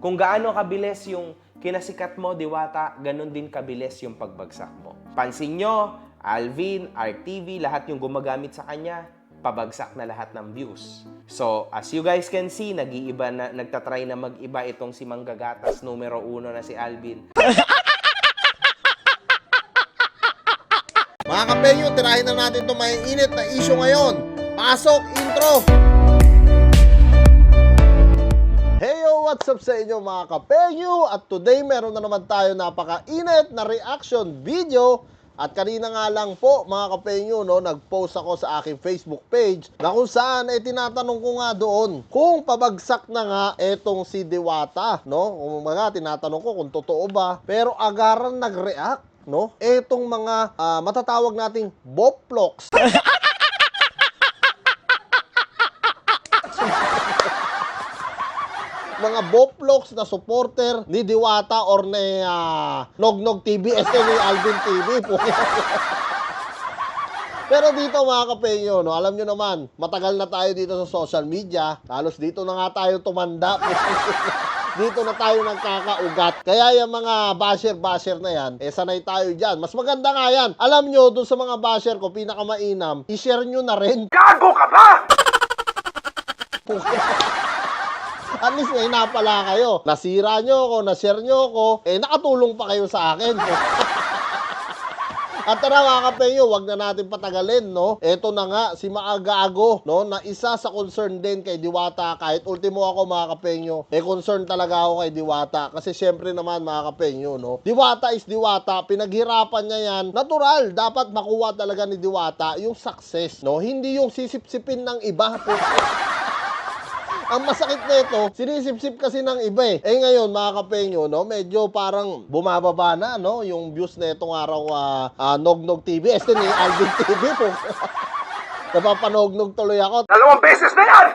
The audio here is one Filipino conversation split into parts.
Kung gaano kabilis yung kinasikat mo, Diwata, ganun din kabilis yung pagbagsak mo. Pansin nyo, Alvin, RTV, lahat yung gumagamit sa kanya, pabagsak na lahat ng views. So, as you guys can see, nag-iiba na, nagtatry na mag-iba itong si Manggagatas, numero 1 na si Alvin. Mga kapenyo, tirahin na natin itong may init na issue ngayon. Pasok, intro! Hey yo, what's up sa inyo mga kapenyo? At today meron na naman tayo napaka-init na reaction video. At kanina nga lang po mga kapenyo, no, nag-post ako sa aking Facebook page na kung saan tinatanong ko nga doon kung pabagsak na nga etong si Diwata, no? Kung mga tinatanong ko kung totoo ba, pero agaran nag-react, no? Etong mga matatawag nating boploks. Mga boploks na supporter ni Diwata or ni Nognog TV, ni Alvin TV po. Pero dito mga kapenyo, no, alam nyo naman, matagal na tayo dito sa social media, halos dito na nga tayo tumanda. Dito na tayo nagkakaugat. Kaya yung mga basher-basher na yan, sanay tayo dyan. Mas maganda nga yan. Alam nyo, dun sa mga basher ko, pinakamainam, i-share nyo na rin. Gago ka ba? At least may napala kayo. Nasira nyo ako, na-share nyo ako, nakatulong pa kayo sa akin. At tara mga kapenyo, wag na natin patagalin, no? Eto na nga, si Maagago, no? Na isa sa concern din kay Diwata. Kahit ultimo ako mga kapenyo, concern talaga ako kay Diwata. Kasi syempre naman mga kapenyo, no? Diwata is Diwata, pinaghirapan niya yan. Natural, dapat makuha talaga ni Diwata yung success, no? Hindi yung sisip-sipin ng iba. Ang masakit nito, sinisip-sip kasi ng iba ngayon mga kapenyo, no, medyo parang bumababa na, no, yung views na itong araw Nognog TV, ni Alvin TV po. Napapanognog tuloy ako. 2 beses na yan!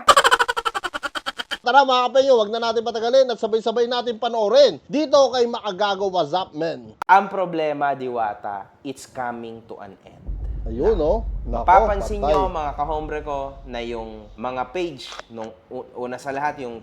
Tara mga kapenyo, wag na natin patagalin at sabay-sabay natin panoorin. Dito kay Maagago, what's up, man? Ang problema, Diwata, it's coming to an end. Ayun, no? Nako, Mapapansin patay. nyo, mga kahombre ko, na yung mga page, nung una sa lahat, yung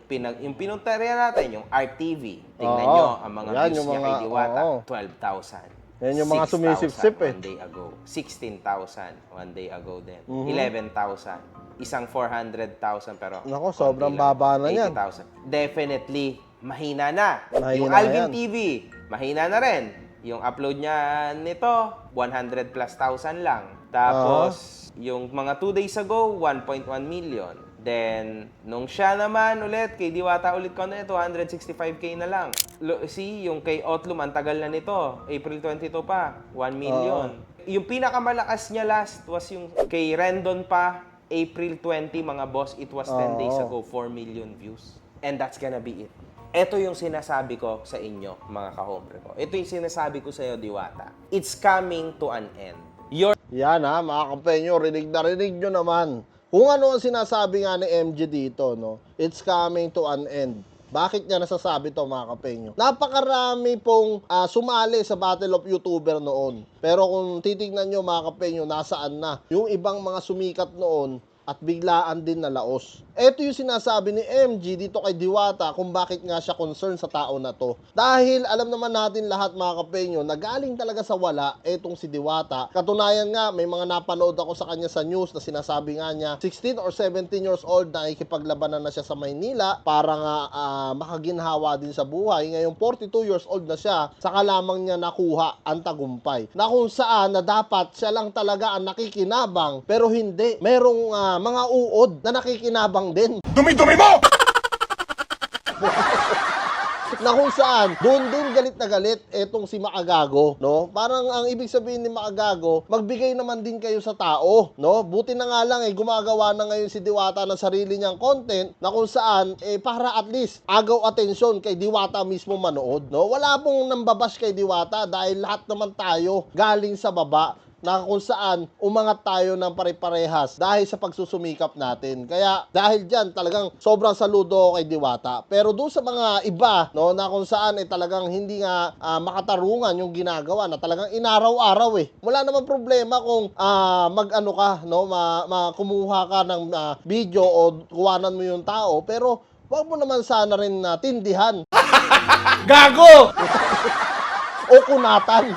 pinuntarya natin, yung RTV. Tingnan Oo. nyo, ang mga Yan, views yung niya mga- kay Diwata, oo. 12,000. Yan yung mga 6,000 sumisip-sip, one day ago. 16,000 one day ago din. Mhm. 11,000. Isang 400,000 pero... Nako, sobrang konti lang. baba na yan. 80,000. Definitely, mahina na. Mahina Yung na Alvin yan. TV, mahina na rin. Yung upload niya nito, 100 plus thousand lang. Tapos, yung mga 2 days ago, 1.1 million. Then, nung siya naman ulit, kay Diwata ulit ko na ito, 265K na lang. See, yung kay Otlum, ang tagal na nito. April 22 pa, 1 million. Yung pinakamalakas niya last was yung kay Rendon pa, April 20, mga boss, it was 10 days ago, 4 million views. And that's gonna be it. Ito yung sinasabi ko sa inyo, mga kahombre ko. Ito yung sinasabi ko sa iyo, Diwata. It's coming to an end. Yan mga kapenyo, rinig na rinig nyo naman. Kung ano ang sinasabi nga ni MJ dito, no? It's coming to an end. Bakit niya nasasabi to mga kapenyo? Napakarami pong sumali sa Battle of YouTuber noon. Pero kung titignan nyo mga kapenyo, nasaan na? Yung ibang mga sumikat noon at biglaan din nalaos. Ito yung sinasabi ni MG dito kay Diwata kung bakit nga siya concern sa tao na to. Dahil alam naman natin lahat mga kapenyo na galing talaga sa wala etong si Diwata. Katunayan nga, may mga napanood ako sa kanya sa news na sinasabi nga niya 16 or 17 years old na ikipaglabanan na siya sa Maynila para nga makaginhawa din sa buhay. Ngayon 42 years old na siya, saka lamang niya nakuha ang tagumpay. Na kung saan na dapat siya lang talaga ang nakikinabang, pero hindi. Merong mga uod na nakikinabang din. Dumi-dumi mo! Na kung saan, doon din galit na galit etong si Maagago, no? Parang ang ibig sabihin ni Maagago, magbigay naman din kayo sa tao, no? Buti na nga lang gumagawa na ngayon si Diwata ng sarili niyang content na kung saan para at least agaw atensyon kay Diwata mismo manood, no? Wala pong nambabash kay Diwata dahil lahat naman tayo galing sa baba na kung saan umangat tayo ng pare-parehas dahil sa pagsusumikap natin. Kaya dahil dyan talagang sobrang saludo ako kay Diwata. Pero doon sa mga iba, no, na kung saan talagang hindi nga makatarungan yung ginagawa na talagang inaraw-araw Wala naman problema kung mag-ano ka, no, kumuha ka ng video o kuwanan mo yung tao, pero Huwag mo naman sana rin tindihan Gago! o kunatan.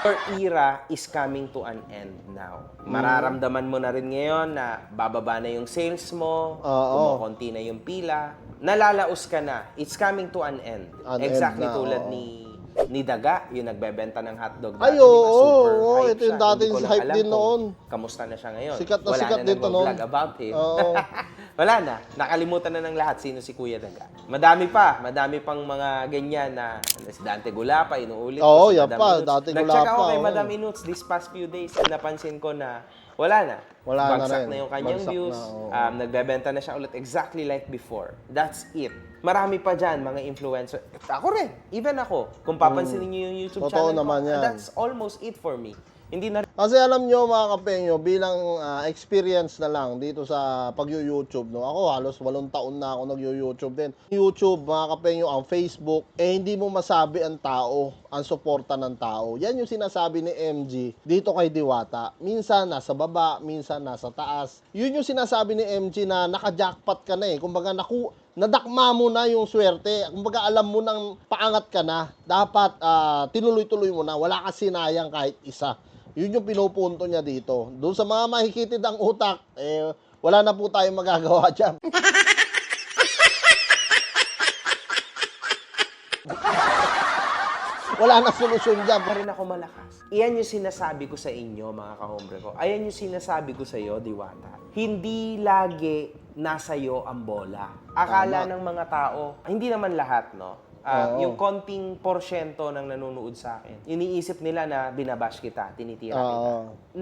Your era is coming to an end now. Mararamdaman mo na rin ngayon na bababa na yung sales mo, Oo. kumukonti na yung pila, nalalaos ka na. It's coming to an end. An end Exactly na, tulad oo. ni Daga, yung nagbebenta ng hotdog. Ay, dati, di ba? oo, Super oo, hype ito yung siya. dating Hindi ko lang hype alam din kung noon. Kamusta na siya ngayon? Sikat na Wala sikat na dito noon. nag-vlog about him. Oo. Wala na. Nakalimutan na ng lahat sino si Kuya Daga. Madami pang mga ganyan na si Dante Gulapa, inuulit Oo, ko si yan Madam pa, Inuts. Dante Nag-check Gulapa, ako kay oo. Madam Inuts this past few days. Napansin ko na wala na. Wala na Bagsak rin. na yung kanyang Bagsak views. na, oo. Nagbebenta na siya ulit exactly like before. That's it. Marami pa dyan, mga influencer. Ako rin. Even ako. Kung papansinin niyo yung YouTube Totoo channel naman ko, yan. that's almost it for me. Hindi na Kasi alam nyo mga kapenyo, bilang experience na lang dito sa pag-YouTube, no? Ako halos 8 taon na ako nag-YouTube din. YouTube, mga kapenyo, ang Facebook, hindi mo masabi ang tao, ang suporta ng tao. Yan yung sinasabi ni MG dito kay Diwata. Minsan nasa baba, minsan nasa taas. Yun yung sinasabi ni MG na naka-jackpot ka na eh. Kumbaga nadakma mo na yung swerte. Kumbaga alam mo nang paangat ka na. Dapat tinuloy-tuloy mo na. Wala ka sinayang kahit isa. Yun yung pinupunto niya dito. Doon sa mga mahikitid ang utak, wala na po tayong magagawa dyan. Wala na solusyon dyan. pa rin ako malakas. Iyan yung sinasabi ko sa inyo, mga kahombre ko. Ayan yung sinasabi ko sa iyo, Diwata. Hindi lagi nasa iyo ang bola. Akala ng mga tao, hindi naman lahat, no? Oo. Yung konting porsyento ng nanonood sa akin, iniisip nila na binabash kita, tinitira kita.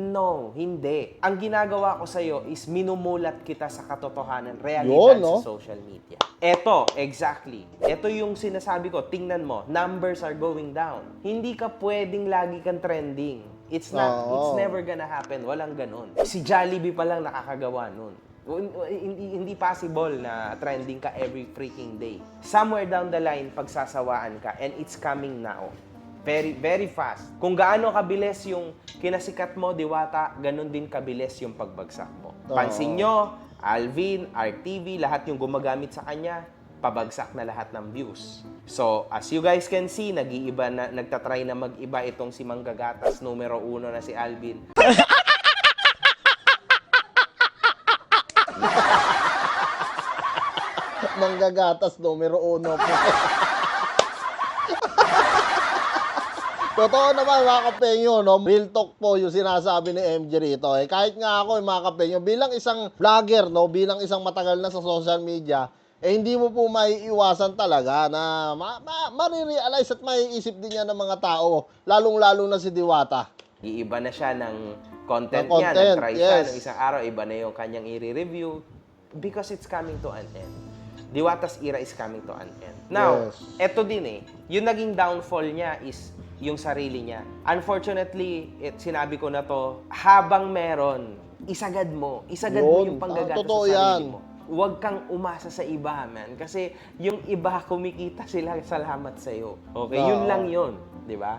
No, hindi. Ang ginagawa ko sa iyo is minumulat kita sa katotohanan, realidad Yun, no? sa social media. Eto, exactly. Eto yung sinasabi ko, tingnan mo, numbers are going down. Hindi ka pwedeng lagi kang trending. It's never gonna happen. Walang ganun. Si Jollibee pa lang nakakagawa nun. Hindi possible na trending ka every freaking day. Somewhere down the line, pagsasawaan ka, and it's coming now. Very, very fast. Kung gaano kabilis yung kinasikat mo, Diwata, ganun din kabilis yung pagbagsak mo. Pansin nyo, Alvin, RTV, lahat yung gumagamit sa kanya, pabagsak na lahat ng views. So, as you guys can see, nag-iiba na, nagtatry na mag-iba itong si Manggagatas, numero 1 na si Alvin. Manggagatas numero 1 po. Totoo naman mga kapenyo, no? Real talk po yung sinasabi ni MJ rito. Kahit nga ako, mga kapenyo, bilang isang vlogger, no? Bilang isang matagal na sa social media, hindi mo po maiiwasan talaga na marirealize at maiisip din yan ng mga tao, lalong-lalo na si Diwata. Iiba na siya ng content, Ng niya. content, Nag-try siya yes. ng isang araw, iba na yung kanyang i-review because it's coming to an end. Diwata's era is coming to an end. Now, Yes. eto din yung naging downfall niya is yung sarili niya. Unfortunately, sinabi ko na to, habang meron, isagad mo mo Yun. yung panggagatas Totoo sa sarili yan. mo. Huwag kang umasa sa iba, man. Kasi yung iba, kumikita sila, salamat sa'yo. Okay? Oo. Yun lang yun. Di ba?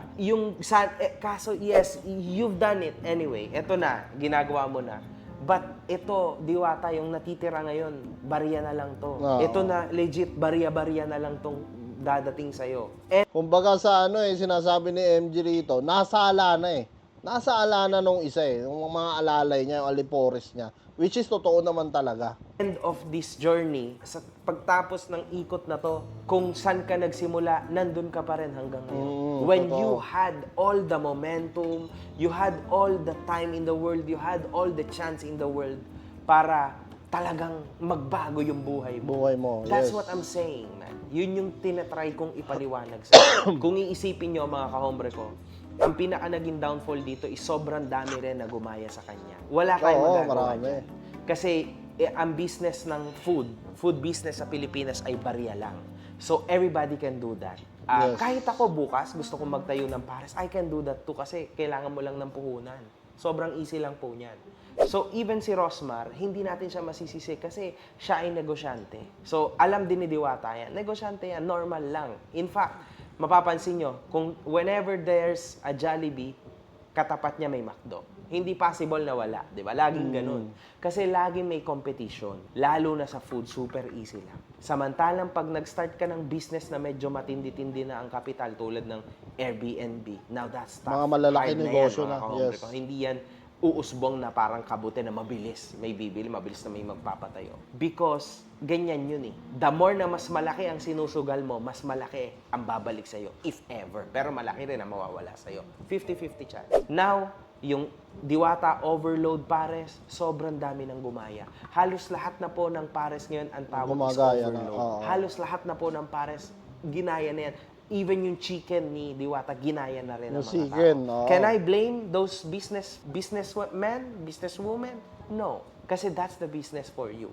Kaso, yes, you've done it anyway. Ito na, ginagawa mo na. But ito, Diwata, yung natitira ngayon, barya na lang to. Oo. Ito na, legit, barya-barya na lang tong dadating sa'yo. And Kumbaga sa sinasabi ni MJ rito, nasa ala na eh. Nasa ala na nung isa yung mga alalay niya, yung alipores niya. Which is totoo naman talaga. end of this journey, sa pagtapos ng ikot na to, kung saan ka nagsimula, nandun ka pa rin hanggang ngayon. When totoo. you had all the momentum, you had all the time in the world, you had all the chance in the world para talagang magbago yung buhay mo. Buhay mo, That's yes. what I'm saying, man. Yun yung tinatry kong ipaliwanag sa kung iisipin nyo, mga kahombre ko, ang pinaka naging downfall dito is sobrang dami rin na gumaya sa kanya. Wala kayong Oo, magagawa marami. dyan. Kasi ang business ng food business sa Pilipinas ay barya lang. So everybody can do that. Yes. Kahit ako bukas, gusto kong magtayo ng pares, I can do that too kasi kailangan mo lang ng puhunan. Sobrang easy lang po niyan. So even si Rosmar, hindi natin siya masisisi kasi siya ay negosyante. So alam din ni Diwata yan. Negosyante yan, normal lang. In fact, mapapansin nyo, kung whenever there's a Jollibee, katapat niya may McDo. Hindi possible na wala, di ba? Laging ganun. Kasi laging may competition. Lalo na sa food, super easy lang. Samantalang pag nag-start ka ng business na medyo matindi-tindi na ang kapital tulad ng Airbnb, now that's tough. Mga malalaki Hard negosyo yan, na, mga kahombre yes. ko. Hindi yan uusbong na parang kabute na mabilis. May bibili, mabilis na may magpapatayo. Because ganyan yun eh. The more na mas malaki ang sinusugal mo, mas malaki ang babalik sa'yo, if ever. Pero malaki rin ang mawawala sa'yo. 50-50 chance. Now, yung Diwata Overload Pares, sobrang dami ng gumaya. Halos lahat na po ng pares ngayon ang tawag is Gumagaya na, overload. oo. Halos lahat na po ng pares, ginaya na yan. Even yung chicken ni Diwata, ginaya na rin ng Yung mga chicken, tao. oo. Can I blame those businessmen, businesswomen? No. Kasi that's the business for you.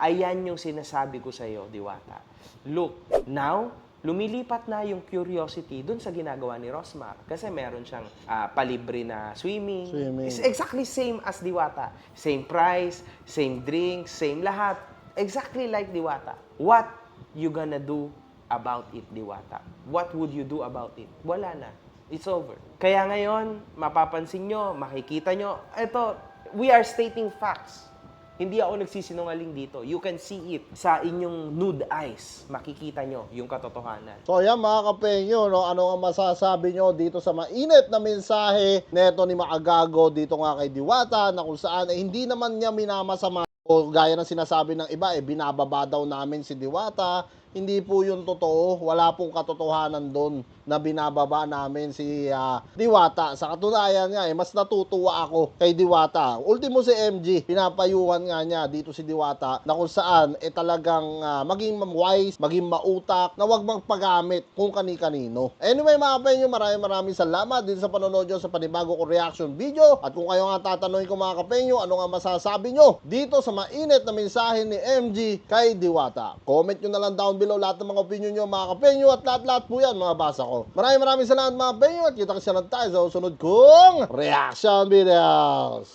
Ayan yung sinasabi ko sa iyo, Diwata. Look, now, lumilipat na yung curiosity dun sa ginagawa ni Rosmar. Kasi meron siyang palibre na swimming. Swimming. It's exactly same as Diwata. Same price, same drinks, same lahat. Exactly like Diwata. What you gonna do about it, Diwata? What would you do about it? Wala na. It's over. Kaya ngayon, mapapansin nyo, makikita nyo, eto, we are stating facts. Hindi ako nagsisinungaling dito. You can see it sa inyong nude eyes. Makikita nyo yung katotohanan. So ayan mga kapenyo, no? Ano ang masasabi nyo dito sa mainit na mensahe neto ni Maagago dito nga kay Diwata na kung saan hindi naman niya minamasama o gaya ng sinasabi ng iba, binababa daw namin si Diwata. Hindi po yun totoo. Wala pong katotohanan doon na binababa namin si Diwata. Sa katunayan nga, mas natutuwa ako kay Diwata. Ultimo si MG, pinapayuhan nga niya dito si Diwata na kung saan talagang maging wise, maging mautak, na wag magpagamit kung kani-kanino. Anyway mga kapenyo, maraming salamat dito sa panonood nyo sa panibago ko reaction video. At kung kayo nga tatanungin ko mga kapenyo, ano nga masasabi nyo dito sa mainit na mensahe ni MG kay Diwata? Comment nyo na lang down below lahat ng mga opinion nyo mga kapenyo at lahat po yan mga basa ko. Maraming salamat mga kapenyo at kita kasi lang tayo sa susunod kong reaction videos.